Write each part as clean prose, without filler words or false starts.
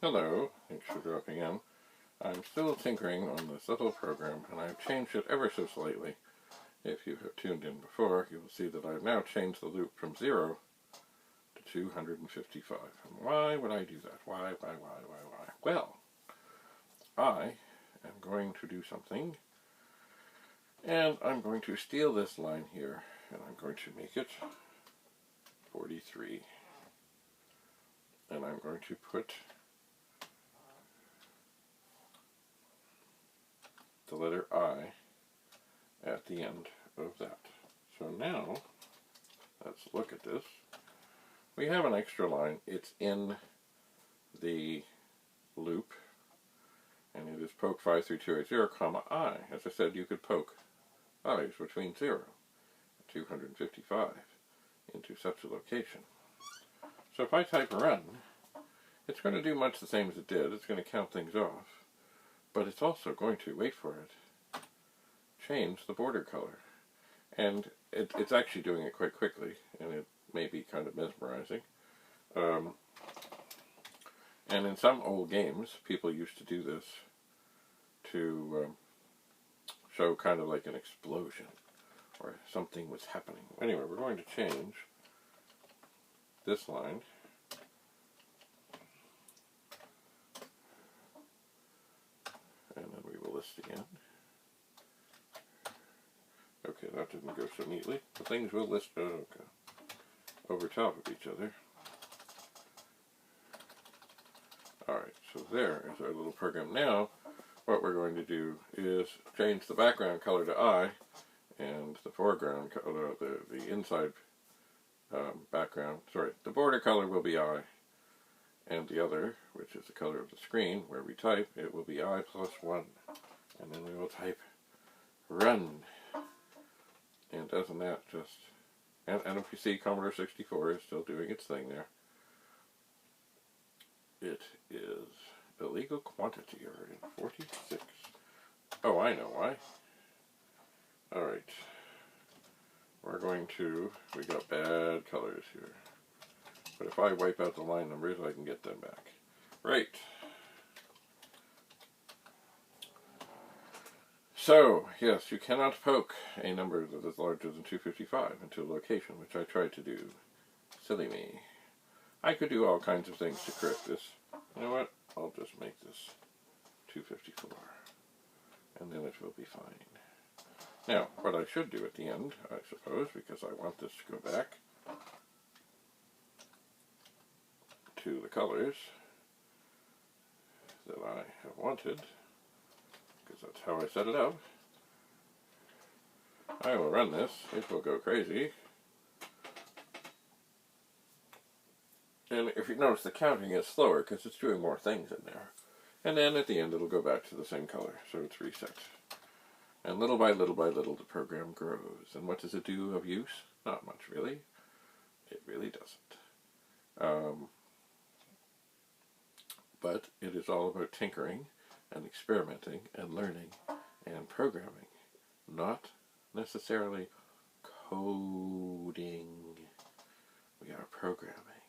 Hello, thanks for dropping in. I'm still tinkering on this little program, and I've changed it ever so slightly. If you have tuned in before, you will see that I've now changed the loop from 0 to 255. And why would I do that? Why? Well, I am going to do something, and I'm going to steal this line here, and I'm going to make it 43. And I'm going to put the letter I at the end of that. So now, let's look at this. We have an extra line. It's in the loop, and it is poke 53280, comma I. As I said, you could poke values between 0 and 255 into such a location. So if I type run, it's going to do much the same as it did. It's going to count things off. But it's also going to, wait for it, change the border color. And it's actually doing it quite quickly, and it may be kind of mesmerizing. And in some old games, people used to do this to show kind of like an explosion, or something was happening. Anyway, we're going to change this line. And then we will list again. Okay, that didn't go so neatly. The things will list over top of each other. Alright, so there is our little program. Now, what we're going to do is change the background color to I, and the foreground color, the inside background, sorry, the border color will be I. And the other, which is the color of the screen, where we type, it will be I plus 1. And then we will type run. And doesn't that just... And if you see, Commodore 64 is still doing its thing there. It is illegal quantity already, 46. Oh, I know why. Alright. We're going to... We got bad colors here. But if I wipe out the line numbers, I can get them back. Right. So, yes, you cannot poke a number that is larger than 255 into a location, which I tried to do. Silly me. I could do all kinds of things to correct this. You know what? I'll just make this 254. And then it will be fine. Now, what I should do at the end, I suppose, because I want this to go back to the colors that I have wanted, because that's how I set it up. I will run this, it will go crazy. And if you notice, the counting is slower because it's doing more things in there. And then at the end it'll go back to the same color, so it's reset. And little by little the program grows. And what does it do of use? Not much really. It really doesn't. But it is all about tinkering and experimenting and learning and programming, not necessarily coding. We are programming.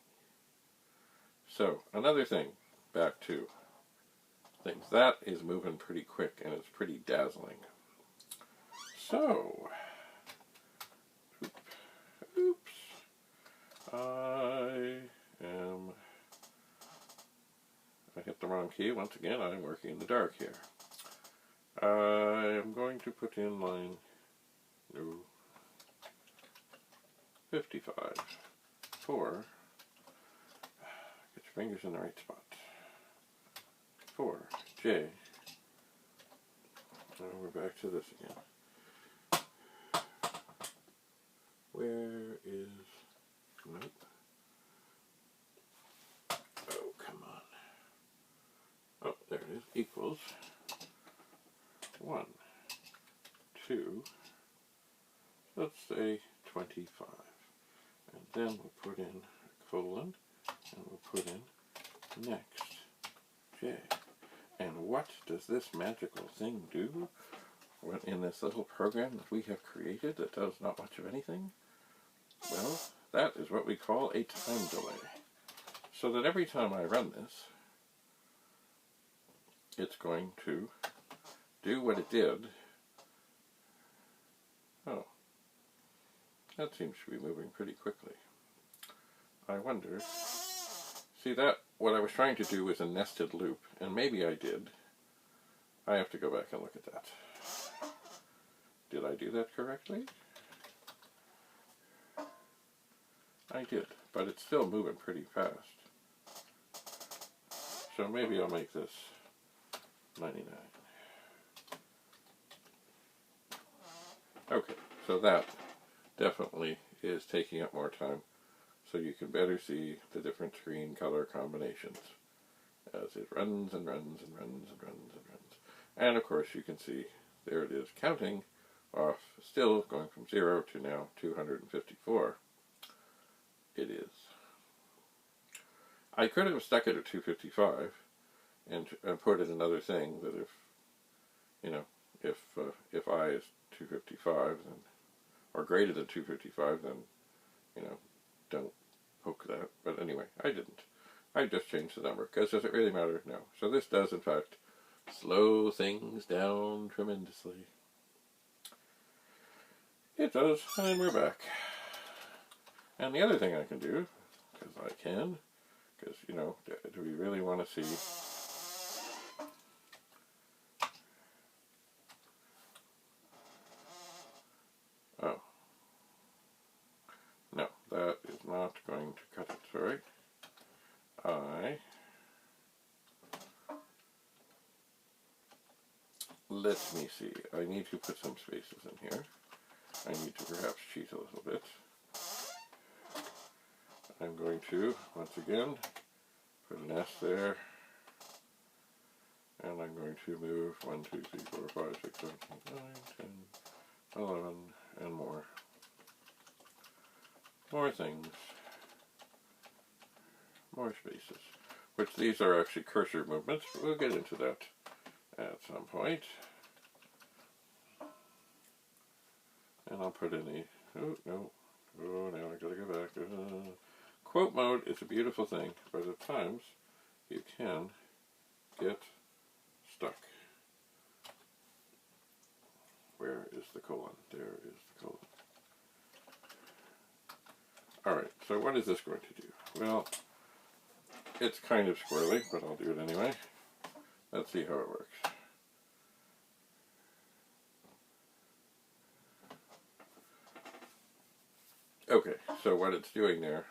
So, another thing, back to things. That is moving pretty quick and it's pretty dazzling. So, oops, I hit the wrong key. Once again, I'm working in the dark here. I'm going to put in line 55 for, get your fingers in the right spot, for J. And we're back to this again. Where is, nope. Oh, come on. Oh, there it is, equals 1, 2, let's say 25. And then we'll put in a colon, and we'll put in next, J. And what does this magical thing do in this little program that we have created that does not much of anything? Well, that is what we call a time delay. So that every time I run this, it's going to do what it did. Oh, that seems to be moving pretty quickly. I wonder, see that, what I was trying to do was a nested loop, and maybe I did. I have to go back and look at that. Did I do that correctly? I did, but it's still moving pretty fast. So maybe I'll make this 99. Okay, so that definitely is taking up more time, so you can better see the different screen color combinations as it runs and runs and runs and runs and runs. And of course you can see, there it is counting off, still going from 0 to now 254. It is. I could have stuck it at 255 and put in another thing that if, you know, if I is 255, then, or greater than 255, then, you know, don't poke that. But anyway, I didn't. I just changed the number, because does it really matter? No. So this does, in fact, slow things down tremendously. It does, and we're back. And the other thing I can do, because I can, because, you know, do we really want to see... Oh. No, that is not going to cut it, sorry. Let me see. I need to put some spaces in here. I need to perhaps cheat a little bit. I'm going to, once again, put an S there. And I'm going to move 1, 2, 3, 4, 5, 6, 7, 8, 9, 10, 11, and more. More things. More spaces. Which these are actually cursor movements, but we'll get into that at some point. And I'll put in a, oh no, oh now I gotta go back. Quote mode is a beautiful thing, but at times you can get stuck. Where is the colon? There is the colon. Alright, so what is this going to do? Well, it's kind of squirrely, but I'll do it anyway. Let's see how it works. Okay, so what it's doing there,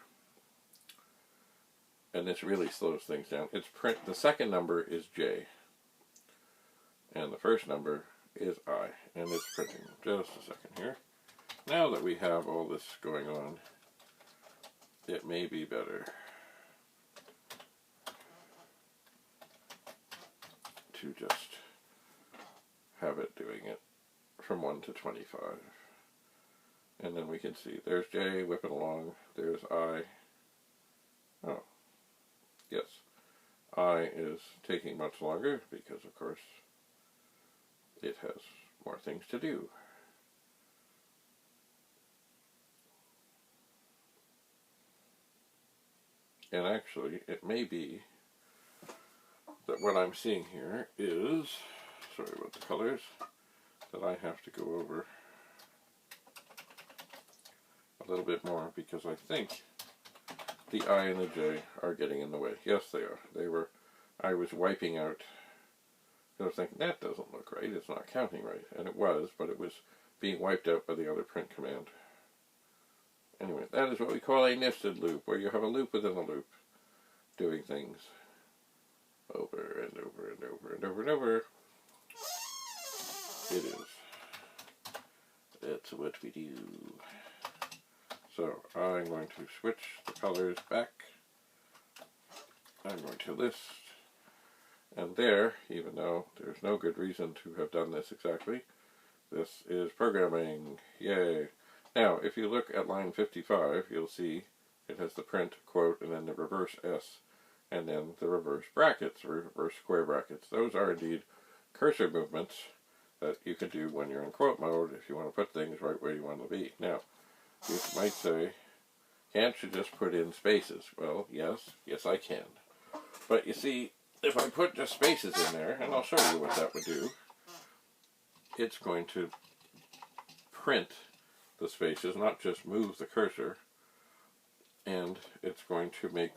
and this really slows things down, it's the second number is J, and the first number is I, and it's printing. Just a second here. Now that we have all this going on, it may be better to just have it doing it from 1 to 25. And then we can see, there's J whipping along, there's I. Oh, yes. I is taking much longer because, of course, it has more things to do. And actually, it may be that what I'm seeing here is, sorry about the colors, that I have to go over a little bit more, because I think the I and the J are getting in the way. Yes, they are. I was wiping out, I was thinking, that doesn't look right, it's not counting right. And it was, but it was being wiped out by the other print command. Anyway, that is what we call a nested loop, where you have a loop within a loop, doing things over and over and over and over and over. It is. That's what we do. So I'm going to switch the colors back. I'm going to list. And there, even though there's no good reason to have done this exactly, this is programming. Yay. Now, if you look at line 55, you'll see it has the print, quote, and then the reverse S, and then the reverse brackets, or reverse square brackets. Those are indeed cursor movements that you can do when you're in quote mode if you want to put things right where you want to be. Now, you might say, can't you just put in spaces? Well, yes I can. But you see, if I put just spaces in there, and I'll show you what that would do, it's going to print the spaces, not just move the cursor, and it's going to make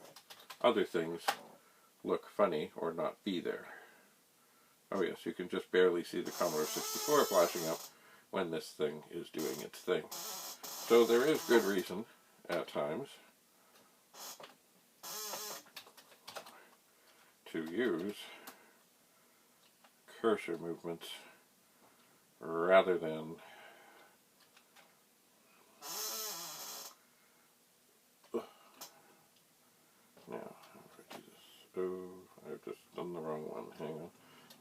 other things look funny or not be there. Oh yes, you can just barely see the Commodore 64 flashing up when this thing is doing its thing. So there is good reason at times to use cursor movements rather than now, if I do this, oh, I've just done the wrong one, hang on.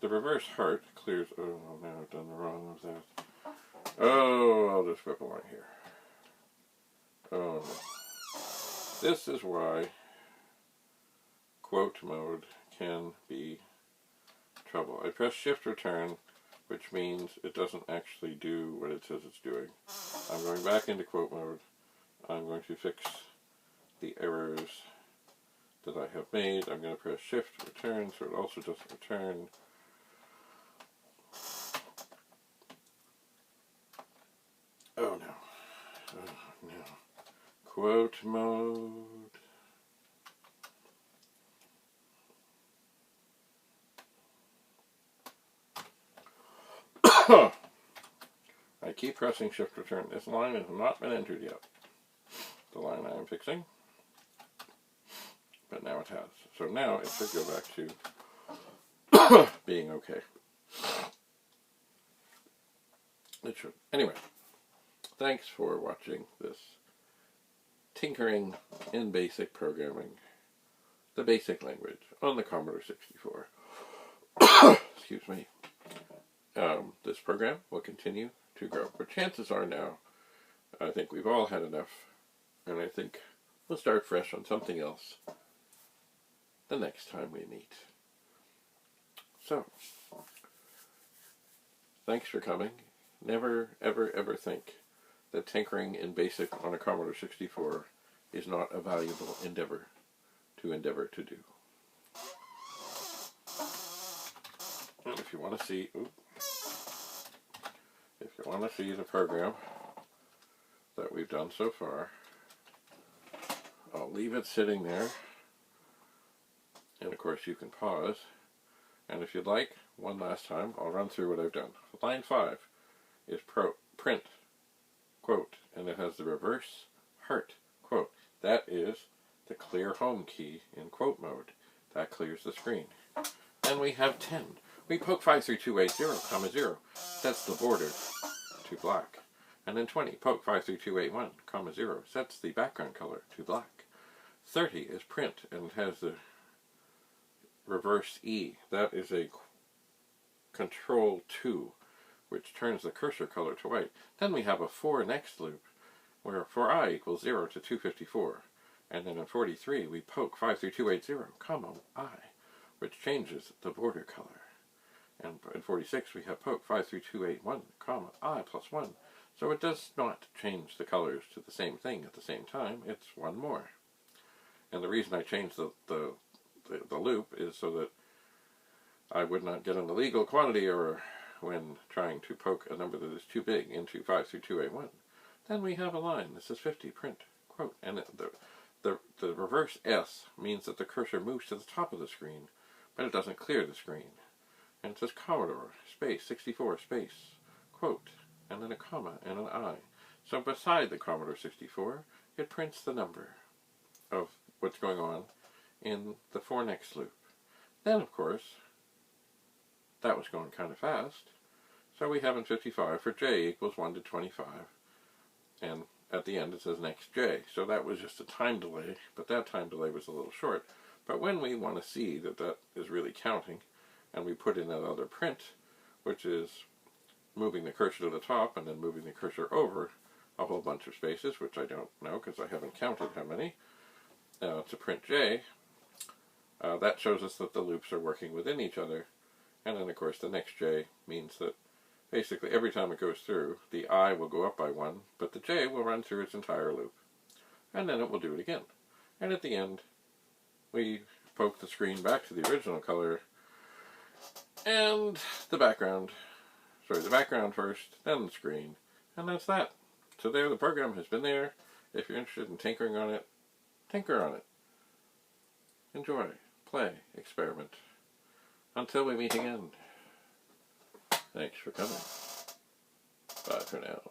The reverse heart clears, oh no, now I've done the wrong of that. Oh, I'll just whip along here. Oh no. This is why quote mode can be trouble. I press shift return, which means it doesn't actually do what it says it's doing. I'm going back into quote mode. I'm going to fix the errors that I have made. I'm going to press shift return so it also doesn't return. Oh no. Oh no. Quote mode. I keep pressing shift return. This line has not been entered yet. The line I am fixing. But now it has. So now it should go back to being okay. It should. Anyway, thanks for watching this tinkering in basic programming, the basic language on the Commodore 64. Excuse me. This program will continue to grow, but chances are now, I think we've all had enough, and I think we'll start fresh on something else the next time we meet. So, thanks for coming. Never, ever, ever think that tinkering in BASIC on a Commodore 64 is not a valuable endeavor to do. And if you want to see, the program that we've done so far, I'll leave it sitting there. And of course you can pause. And if you'd like, one last time, I'll run through what I've done. Line 5 is print, quote, and it has the reverse heart, quote. That is the clear home key in quote mode. That clears the screen. And we have 10. We poke 53280, 0, sets the border to black. And then 20, poke 53281, 0, sets the background color to black. 30 is print, and it has the reverse E. That is a control 2, which turns the cursor color to white. Then we have a for next loop, where for I equals 0 to 254. And then in 43, we poke 53280, I, which changes the border color. And in 46, we have poke 53281, I plus 1. So it does not change the colors to the same thing at the same time. It's one more. And the reason I changed the loop is so that I would not get an illegal quantity error when trying to poke a number that is too big into 53281. Then we have a line. This is 50, print, quote. And the reverse S means that the cursor moves to the top of the screen, but it doesn't clear the screen. And it says Commodore, space, 64, space, quote, and then a comma and an I. So beside the Commodore 64, it prints the number of what's going on in the for next loop. Then, of course, that was going kind of fast. So we have in 55 for j equals 1 to 25. And at the end it says next j. So that was just a time delay, but that time delay was a little short. But when we want to see that that is really counting, and we put in that other print, which is moving the cursor to the top and then moving the cursor over a whole bunch of spaces, which I don't know because I haven't counted how many, to print j, that shows us that the loops are working within each other. And then, of course, the next j means that basically every time it goes through, the I will go up by 1, but the j will run through its entire loop. And then it will do it again. And at the end, we poke the screen back to the original color, and the background, the background first, then the screen, and that's that. So there, the program has been there. If you're interested in tinkering on it, tinker on it. Enjoy, play, experiment. Until we meet again, thanks for coming. Bye for now.